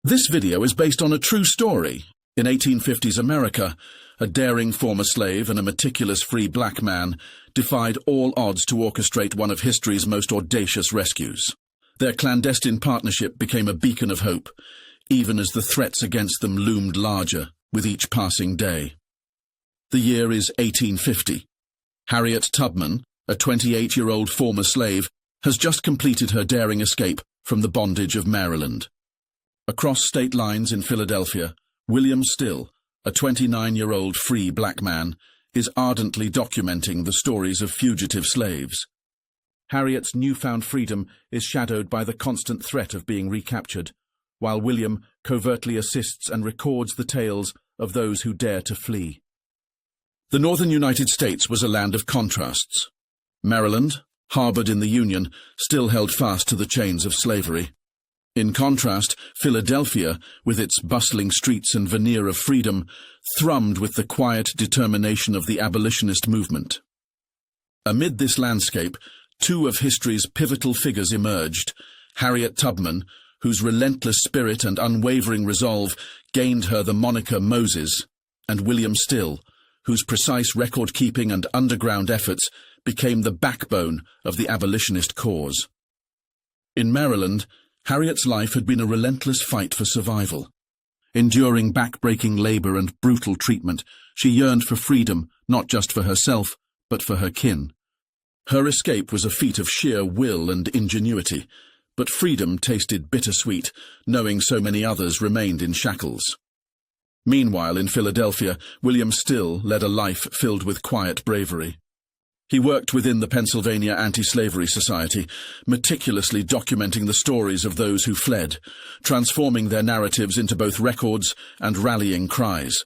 This video is based on a true story. In 1850s America, a daring former slave and a meticulous free black man defied all odds to orchestrate one of history's most audacious rescues. Their clandestine partnership became a beacon of hope, even as the threats against them loomed larger with each passing day. The year is 1850. Harriet Tubman, a 28-year-old former slave, has just completed her daring escape from the bondage of Maryland. Across state lines in Philadelphia, William Still, a 29-year-old free black man, is ardently documenting the stories of fugitive slaves. Harriet's newfound freedom is shadowed by the constant threat of being recaptured, while William covertly assists and records the tales of those who dare to flee. The northern United States was a land of contrasts. Maryland, harbored in the Union, still held fast to the chains of slavery. In contrast, Philadelphia, with its bustling streets and veneer of freedom, thrummed with the quiet determination of the abolitionist movement. Amid this landscape, two of history's pivotal figures emerged: Harriet Tubman, whose relentless spirit and unwavering resolve gained her the moniker Moses, and William Still, whose precise record-keeping and underground efforts became the backbone of the abolitionist cause. In Maryland, Harriet's life had been a relentless fight for survival. Enduring back-breaking labor and brutal treatment, she yearned for freedom, not just for herself, but for her kin. Her escape was a feat of sheer will and ingenuity, but freedom tasted bittersweet, knowing so many others remained in shackles. Meanwhile, in Philadelphia, William Still led a life filled with quiet bravery. He worked within the Pennsylvania Anti-Slavery Society, meticulously documenting the stories of those who fled, transforming their narratives into both records and rallying cries.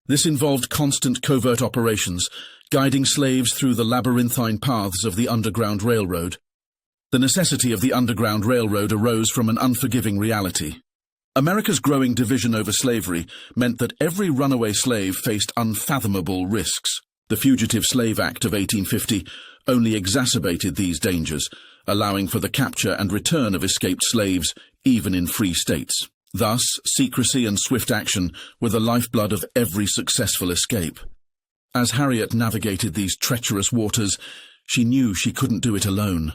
This involved constant covert operations, guiding slaves through the labyrinthine paths of the Underground Railroad. The necessity of the Underground Railroad arose from an unforgiving reality. America's growing division over slavery meant that every runaway slave faced unfathomable risks. The Fugitive Slave Act of 1850 only exacerbated these dangers, allowing for the capture and return of escaped slaves, even in free states. Thus, secrecy and swift action were the lifeblood of every successful escape. As Harriet navigated these treacherous waters, she knew she couldn't do it alone.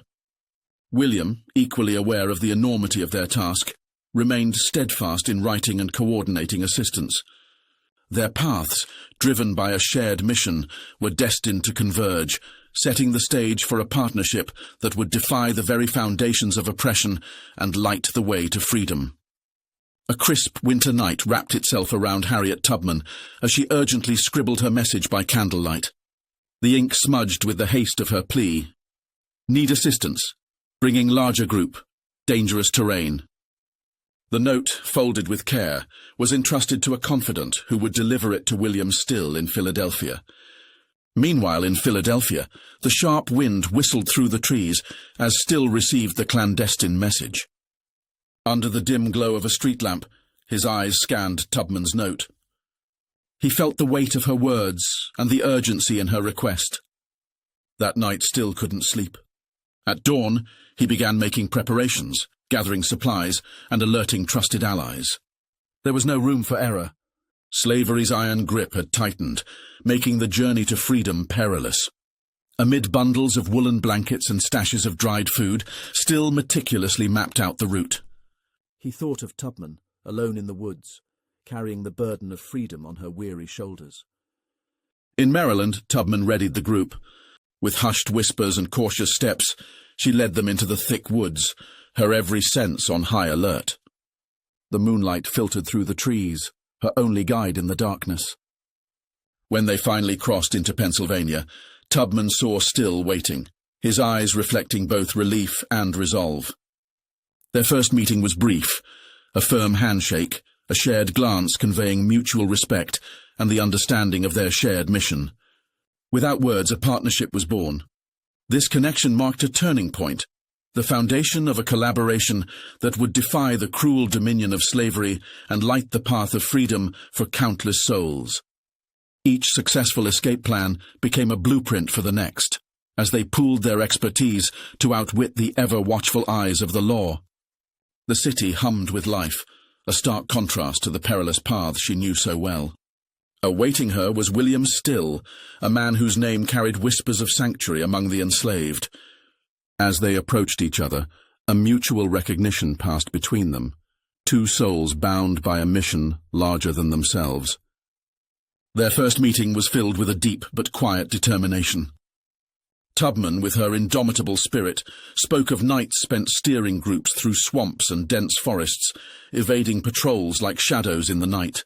William, equally aware of the enormity of their task, remained steadfast in writing and coordinating assistance. Their paths, driven by a shared mission, were destined to converge, setting the stage for a partnership that would defy the very foundations of oppression and light the way to freedom. A crisp winter night wrapped itself around Harriet Tubman as she urgently scribbled her message by candlelight. The ink smudged with the haste of her plea. Need assistance. Bringing larger group. Dangerous terrain. The note, folded with care, was entrusted to a confidant who would deliver it to William Still in Philadelphia. Meanwhile, in Philadelphia, the sharp wind whistled through the trees as Still received the clandestine message. Under the dim glow of a street lamp, his eyes scanned Tubman's note. He felt the weight of her words and the urgency in her request. That night Still couldn't sleep. At dawn, he began making preparations, gathering supplies and alerting trusted allies. There was no room for error. Slavery's iron grip had tightened, making the journey to freedom perilous. Amid bundles of woolen blankets and stashes of dried food, Still meticulously mapped out the route. He thought of Tubman, alone in the woods, carrying the burden of freedom on her weary shoulders. In Maryland, Tubman readied the group. With hushed whispers and cautious steps, she led them into the thick woods, her every sense on high alert. The moonlight filtered through the trees, her only guide in the darkness. When they finally crossed into Pennsylvania, Tubman saw Still waiting, his eyes reflecting both relief and resolve. Their first meeting was brief, a firm handshake, a shared glance conveying mutual respect and the understanding of their shared mission. Without words, a partnership was born. This connection marked a turning point, the foundation of a collaboration that would defy the cruel dominion of slavery and light the path of freedom for countless souls. Each successful escape plan became a blueprint for the next, as they pooled their expertise to outwit the ever-watchful eyes of the law. The city hummed with life, a stark contrast to the perilous paths she knew so well. Awaiting her was William Still, a man whose name carried whispers of sanctuary among the enslaved. As they approached each other, a mutual recognition passed between them, two souls bound by a mission larger than themselves. Their first meeting was filled with a deep but quiet determination. Tubman, with her indomitable spirit, spoke of nights spent steering groups through swamps and dense forests, evading patrols like shadows in the night.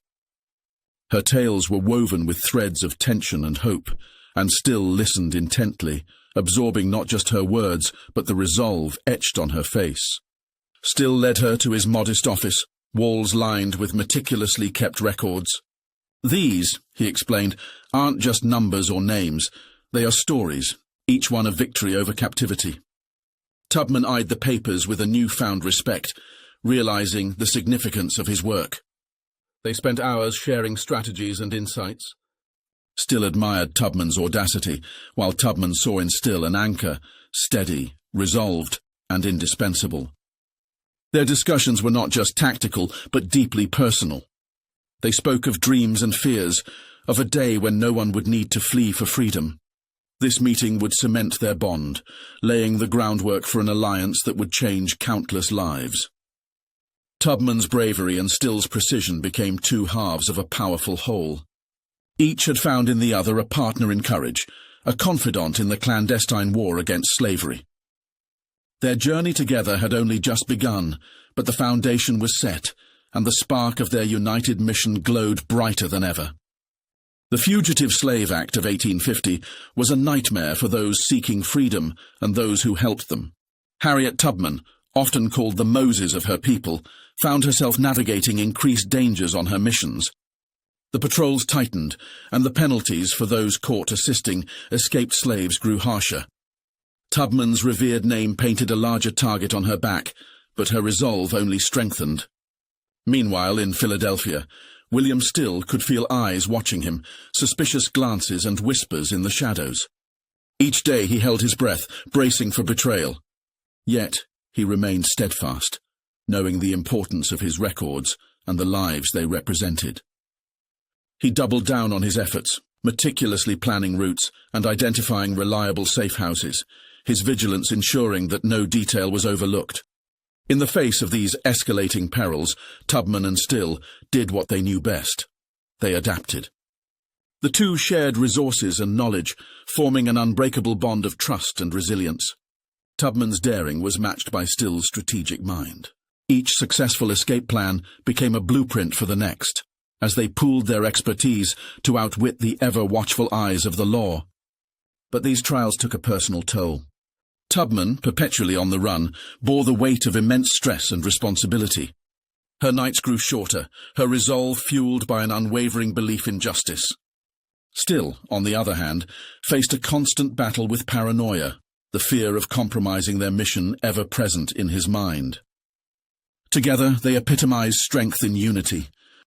Her tales were woven with threads of tension and hope, and Still listened intently, absorbing not just her words, but the resolve etched on her face. Still led her to his modest office, walls lined with meticulously kept records. "These," he explained, "aren't just numbers or names. They are stories, each one a victory over captivity." Tubman eyed the papers with a newfound respect, realizing the significance of his work. They spent hours sharing strategies and insights. Still admired Tubman's audacity, while Tubman saw in Still an anchor, steady, resolved, and indispensable. Their discussions were not just tactical, but deeply personal. They spoke of dreams and fears, of a day when no one would need to flee for freedom. This meeting would cement their bond, laying the groundwork for an alliance that would change countless lives. Tubman's bravery and Still's precision became two halves of a powerful whole. Each had found in the other a partner in courage, a confidant in the clandestine war against slavery. Their journey together had only just begun, but the foundation was set, and the spark of their united mission glowed brighter than ever. The Fugitive Slave Act of 1850 was a nightmare for those seeking freedom and those who helped them. Harriet Tubman, often called the Moses of her people, found herself navigating increased dangers on her missions. The patrols tightened, and the penalties for those caught assisting escaped slaves grew harsher. Tubman's revered name painted a larger target on her back, but her resolve only strengthened. Meanwhile, in Philadelphia, William Still could feel eyes watching him, suspicious glances and whispers in the shadows. Each day he held his breath, bracing for betrayal. Yet he remained steadfast, knowing the importance of his records and the lives they represented. He doubled down on his efforts, meticulously planning routes and identifying reliable safe houses, his vigilance ensuring that no detail was overlooked. In the face of these escalating perils, Tubman and Still did what they knew best. They adapted. The two shared resources and knowledge, forming an unbreakable bond of trust and resilience. Tubman's daring was matched by Still's strategic mind. Each successful escape plan became a blueprint for the next, as they pooled their expertise to outwit the ever-watchful eyes of the law. But these trials took a personal toll. Tubman, perpetually on the run, bore the weight of immense stress and responsibility. Her nights grew shorter, her resolve fueled by an unwavering belief in justice. Still, on the other hand, faced a constant battle with paranoia, the fear of compromising their mission ever present in his mind. Together they epitomized strength in unity.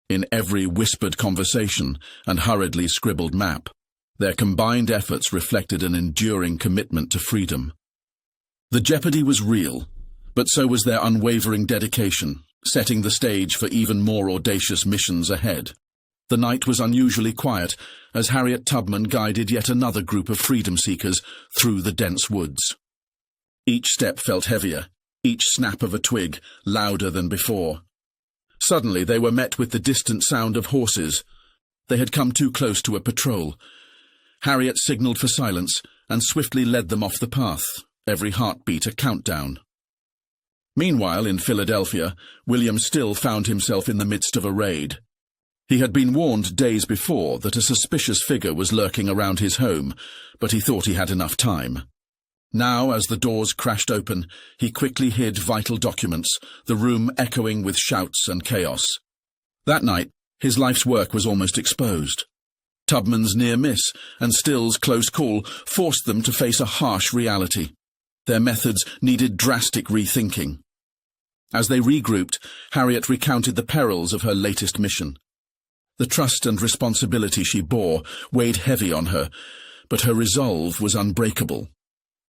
In every whispered conversation and hurriedly scribbled map, their combined efforts reflected an enduring commitment to freedom. The jeopardy was real, but so was their unwavering dedication, setting the stage for even more audacious missions ahead. The night was unusually quiet as Harriet Tubman guided yet another group of freedom seekers through the dense woods. Each step felt heavier, each snap of a twig louder than before. Suddenly they were met with the distant sound of horses. They had come too close to a patrol. Harriet signaled for silence and swiftly led them off the path, every heartbeat a countdown. Meanwhile, in Philadelphia, William Still found himself in the midst of a raid. He had been warned days before that a suspicious figure was lurking around his home, but he thought he had enough time. Now, as the doors crashed open, he quickly hid vital documents, the room echoing with shouts and chaos. That night, his life's work was almost exposed. Tubman's near miss and Still's close call forced them to face a harsh reality. Their methods needed drastic rethinking. As they regrouped, Harriet recounted the perils of her latest mission. The trust and responsibility she bore weighed heavy on her, but her resolve was unbreakable.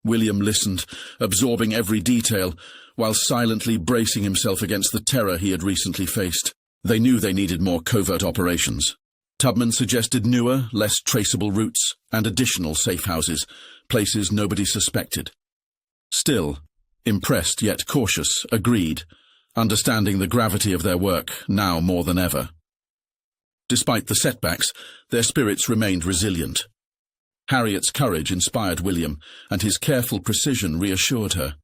William listened, absorbing every detail, while silently bracing himself against the terror he had recently faced. They knew they needed more covert operations. Tubman suggested newer, less traceable routes and additional safe houses, places nobody suspected. Still, impressed yet cautious, agreed, understanding the gravity of their work now more than ever. Despite the setbacks, their spirits remained resilient. Harriet's courage inspired William, and his careful precision reassured her.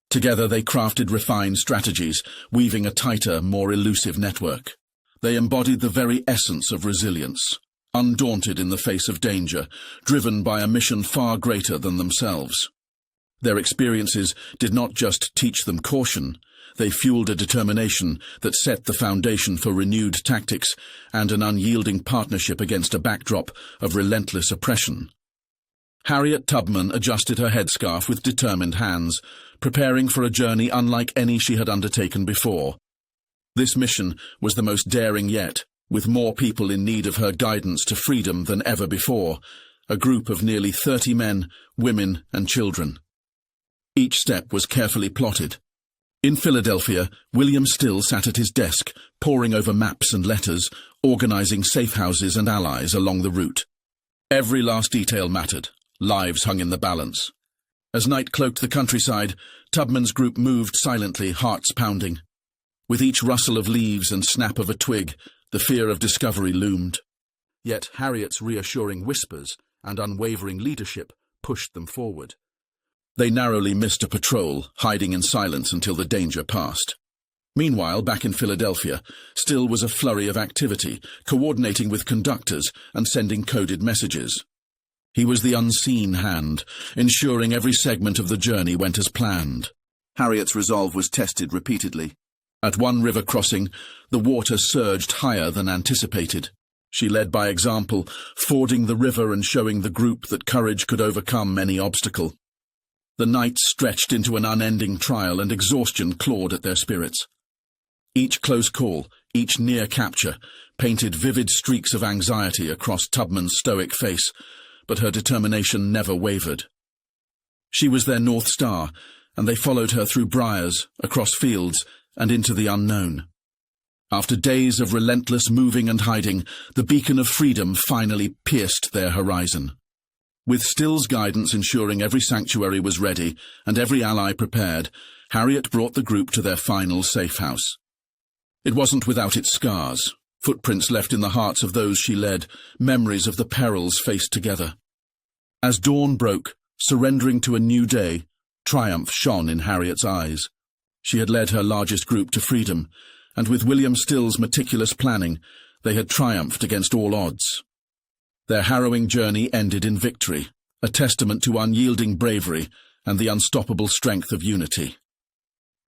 Together they crafted refined strategies, weaving a tighter, more elusive network. They embodied the very essence of resilience, undaunted in the face of danger, driven by a mission far greater than themselves. Their experiences did not just teach them caution, they fueled a determination that set the foundation for renewed tactics and an unyielding partnership against a backdrop of relentless oppression. Harriet Tubman adjusted her headscarf with determined hands, preparing for a journey unlike any she had undertaken before. This mission was the most daring yet, with more people in need of her guidance to freedom than ever before, a group of nearly 30 men, women, and children. Each step was carefully plotted. In Philadelphia, William Still sat at his desk, poring over maps and letters, organizing safe houses and allies along the route. Every last detail mattered. Lives hung in the balance. As night cloaked the countryside, Tubman's group moved silently, hearts pounding. With each rustle of leaves and snap of a twig, the fear of discovery loomed. Yet Harriet's reassuring whispers and unwavering leadership pushed them forward. They narrowly missed a patrol, hiding in silence until the danger passed. Meanwhile, back in Philadelphia, Still was a flurry of activity, coordinating with conductors and sending coded messages. He was the unseen hand, ensuring every segment of the journey went as planned. Harriet's resolve was tested repeatedly. At one river crossing, the water surged higher than anticipated. She led by example, fording the river and showing the group that courage could overcome any obstacle. The night stretched into an unending trial, and exhaustion clawed at their spirits. Each close call, each near capture, painted vivid streaks of anxiety across Tubman's stoic face, but her determination never wavered. She was their North Star, and they followed her through briars, across fields, and into the unknown. After days of relentless moving and hiding, the beacon of freedom finally pierced their horizon. With Still's guidance ensuring every sanctuary was ready and every ally prepared, Harriet brought the group to their final safe house. It wasn't without its scars, footprints left in the hearts of those she led, memories of the perils faced together. As dawn broke, surrendering to a new day, triumph shone in Harriet's eyes. She had led her largest group to freedom, and with William Still's meticulous planning, they had triumphed against all odds. Their harrowing journey ended in victory, a testament to unyielding bravery and the unstoppable strength of unity.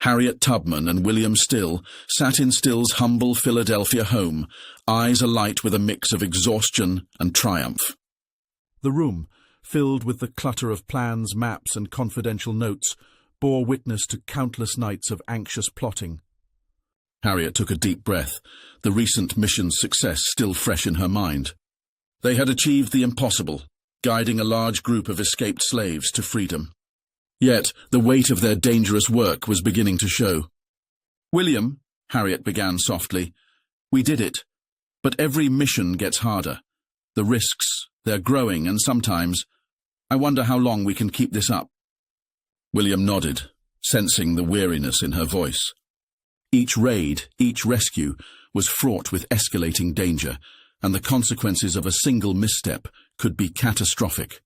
Harriet Tubman and William Still sat in Still's humble Philadelphia home, eyes alight with a mix of exhaustion and triumph. The room, filled with the clutter of plans, maps, and confidential notes, bore witness to countless nights of anxious plotting. Harriet took a deep breath, the recent mission's success still fresh in her mind. They had achieved the impossible, guiding a large group of escaped slaves to freedom. Yet the weight of their dangerous work was beginning to show. "William," Harriet began softly, "we did it. But every mission gets harder. The risks, they're growing, and sometimes, I wonder how long we can keep this up." William nodded, sensing the weariness in her voice. Each raid, each rescue, was fraught with escalating danger, and the consequences of a single misstep could be catastrophic.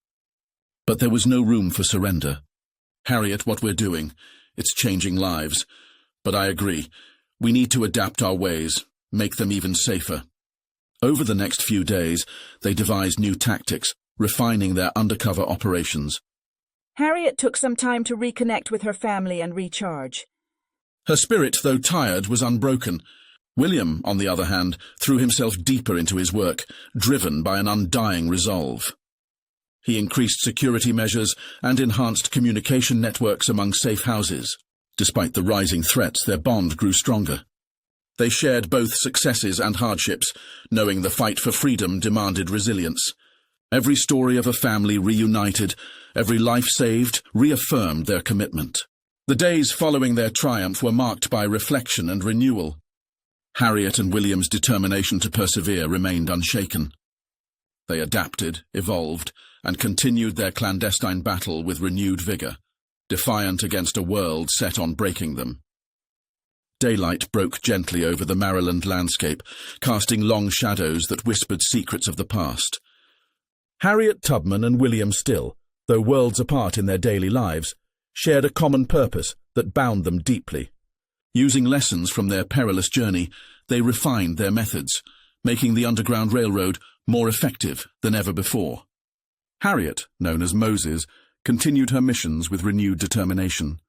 But there was no room for surrender. "Harriet, what we're doing, it's changing lives. But I agree, we need to adapt our ways, make them even safer." Over the next few days, they devised new tactics, refining their undercover operations. Harriet took some time to reconnect with her family and recharge. Her spirit, though tired, was unbroken. William, on the other hand, threw himself deeper into his work, driven by an undying resolve. He increased security measures and enhanced communication networks among safe houses. Despite the rising threats, their bond grew stronger. They shared both successes and hardships, knowing the fight for freedom demanded resilience. Every story of a family reunited, Every life saved reaffirmed their commitment. The days following their triumph were marked by reflection and renewal. Harriet and William's determination to persevere remained unshaken. They adapted, evolved, and continued their clandestine battle with renewed vigor, defiant against a world set on breaking them. Daylight broke gently over the Maryland landscape, casting long shadows that whispered secrets of the past. Harriet Tubman and William Still, though worlds apart in their daily lives, shared a common purpose that bound them deeply. Using lessons from their perilous journey, they refined their methods, making the Underground Railroad more effective than ever before. Harriet, known as Moses, continued her missions with renewed determination.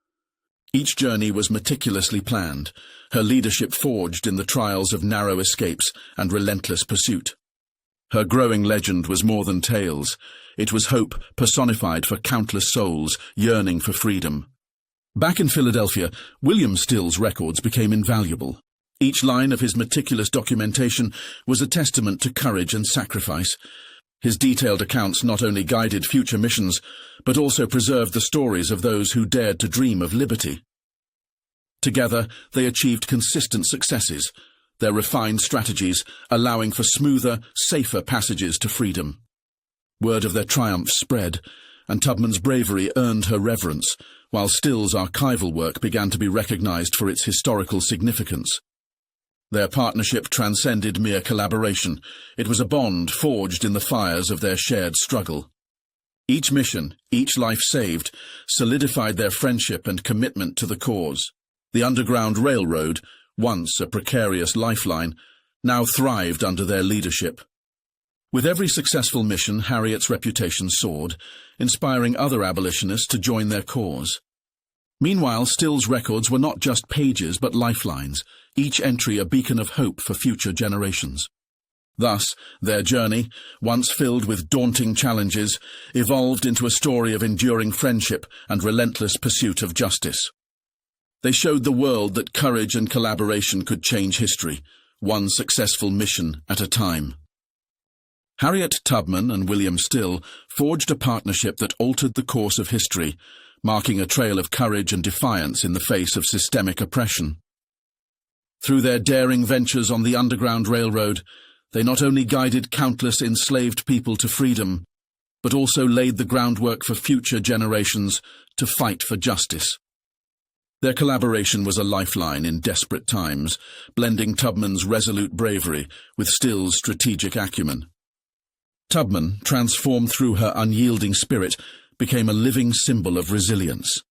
Each journey was meticulously planned, her leadership forged in the trials of narrow escapes and relentless pursuit. Her growing legend was more than tales. It was hope personified for countless souls yearning for freedom. Back in Philadelphia, William Still's records became invaluable. Each line of his meticulous documentation was a testament to courage and sacrifice. His detailed accounts not only guided future missions, but also preserved the stories of those who dared to dream of liberty. Together, they achieved consistent successes, their refined strategies allowing for smoother, safer passages to freedom. Word of their triumph spread, and Tubman's bravery earned her reverence, while Still's archival work began to be recognized for its historical significance. Their partnership transcended mere collaboration. It was a bond forged in the fires of their shared struggle. Each mission, each life saved, solidified their friendship and commitment to the cause. The Underground Railroad, once a precarious lifeline, now thrived under their leadership. With every successful mission, Harriet's reputation soared, inspiring other abolitionists to join their cause. Meanwhile, Still's records were not just pages but lifelines, each entry a beacon of hope for future generations. Thus, their journey, once filled with daunting challenges, evolved into a story of enduring friendship and relentless pursuit of justice. They showed the world that courage and collaboration could change history, one successful mission at a time. Harriet Tubman and William Still forged a partnership that altered the course of history, marking a trail of courage and defiance in the face of systemic oppression. Through their daring ventures on the Underground Railroad, they not only guided countless enslaved people to freedom, but also laid the groundwork for future generations to fight for justice. Their collaboration was a lifeline in desperate times, blending Tubman's resolute bravery with Still's strategic acumen. Tubman, transformed through her unyielding spirit, became a living symbol of resilience.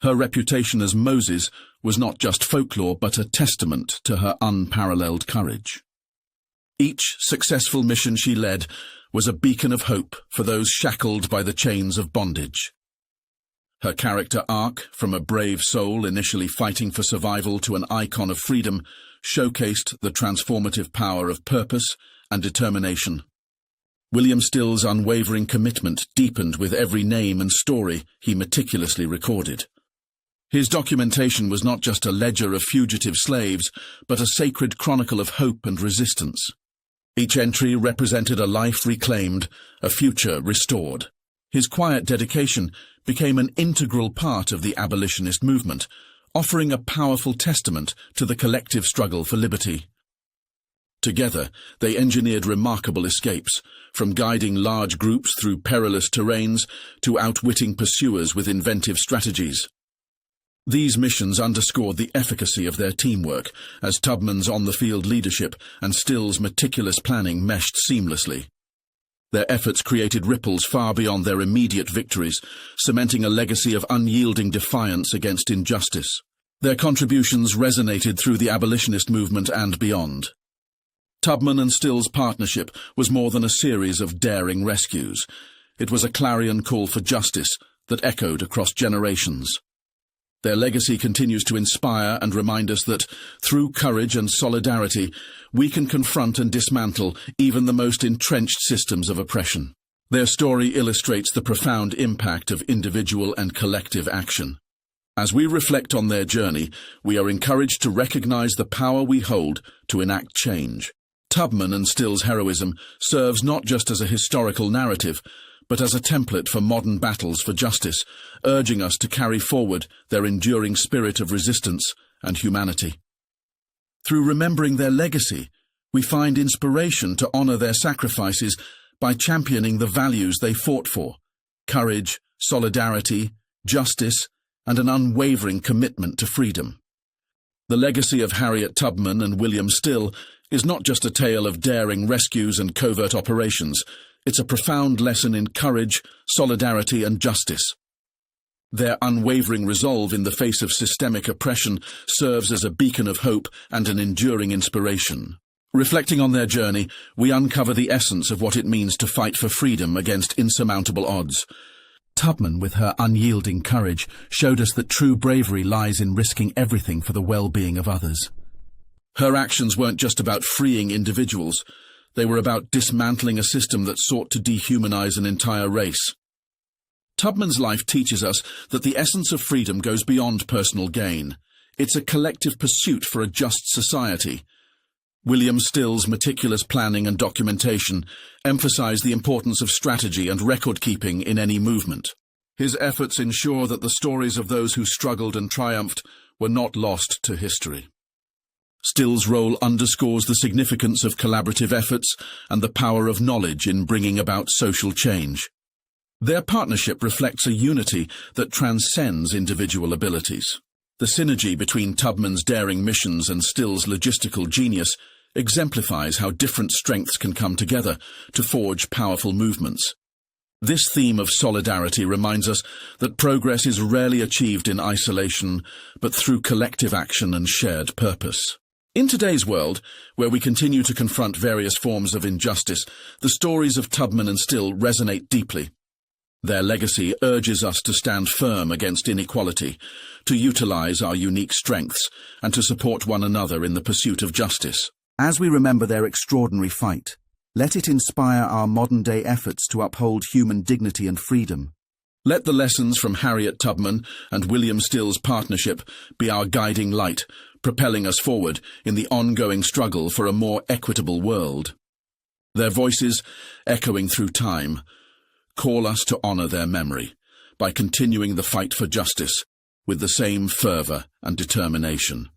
Her reputation as Moses was not just folklore but a testament to her unparalleled courage. Each successful mission she led was a beacon of hope for those shackled by the chains of bondage. Her character arc, from a brave soul initially fighting for survival to an icon of freedom, showcased the transformative power of purpose and determination. William Still's unwavering commitment deepened with every name and story he meticulously recorded. His documentation was not just a ledger of fugitive slaves, but a sacred chronicle of hope and resistance. Each entry represented a life reclaimed, a future restored. His quiet dedication became an integral part of the abolitionist movement, offering a powerful testament to the collective struggle for liberty. Together, they engineered remarkable escapes, from guiding large groups through perilous terrains to outwitting pursuers with inventive strategies. These missions underscored the efficacy of their teamwork, as Tubman's on-the-field leadership and Still's meticulous planning meshed seamlessly. Their efforts created ripples far beyond their immediate victories, cementing a legacy of unyielding defiance against injustice. Their contributions resonated through the abolitionist movement and beyond. Tubman and Still's partnership was more than a series of daring rescues. It was a clarion call for justice that echoed across generations. Their legacy continues to inspire and remind us that, through courage and solidarity, we can confront and dismantle even the most entrenched systems of oppression. Their story illustrates the profound impact of individual and collective action. As we reflect on their journey, we are encouraged to recognize the power we hold to enact change. Tubman and Still's heroism serves not just as a historical narrative, but as a template for modern battles for justice, urging us to carry forward their enduring spirit of resistance and humanity. Through remembering their legacy, we find inspiration to honor their sacrifices by championing the values they fought for: courage, solidarity, justice, and an unwavering commitment to freedom. The legacy of Harriet Tubman and William Still is not just a tale of daring rescues and covert operations. It's a profound lesson in courage, solidarity, and justice. Their unwavering resolve in the face of systemic oppression serves as a beacon of hope and an enduring inspiration. Reflecting on their journey, we uncover the essence of what it means to fight for freedom against insurmountable odds. Tubman, with her unyielding courage, showed us that true bravery lies in risking everything for the well-being of others. Her actions weren't just about freeing individuals. They were about dismantling a system that sought to dehumanize an entire race. Tubman's life teaches us that the essence of freedom goes beyond personal gain. It's a collective pursuit for a just society. William Still's meticulous planning and documentation emphasize the importance of strategy and record-keeping in any movement. His efforts ensure that the stories of those who struggled and triumphed were not lost to history. Still's role underscores the significance of collaborative efforts and the power of knowledge in bringing about social change. Their partnership reflects a unity that transcends individual abilities. The synergy between Tubman's daring missions and Still's logistical genius exemplifies how different strengths can come together to forge powerful movements. This theme of solidarity reminds us that progress is rarely achieved in isolation, but through collective action and shared purpose. In today's world, where we continue to confront various forms of injustice, the stories of Tubman and Still resonate deeply. Their legacy urges us to stand firm against inequality, to utilize our unique strengths, and to support one another in the pursuit of justice. As we remember their extraordinary fight, let it inspire our modern-day efforts to uphold human dignity and freedom. Let the lessons from Harriet Tubman and William Still's partnership be our guiding light, propelling us forward in the ongoing struggle for a more equitable world. Their voices, echoing through time, call us to honor their memory by continuing the fight for justice with the same fervor and determination.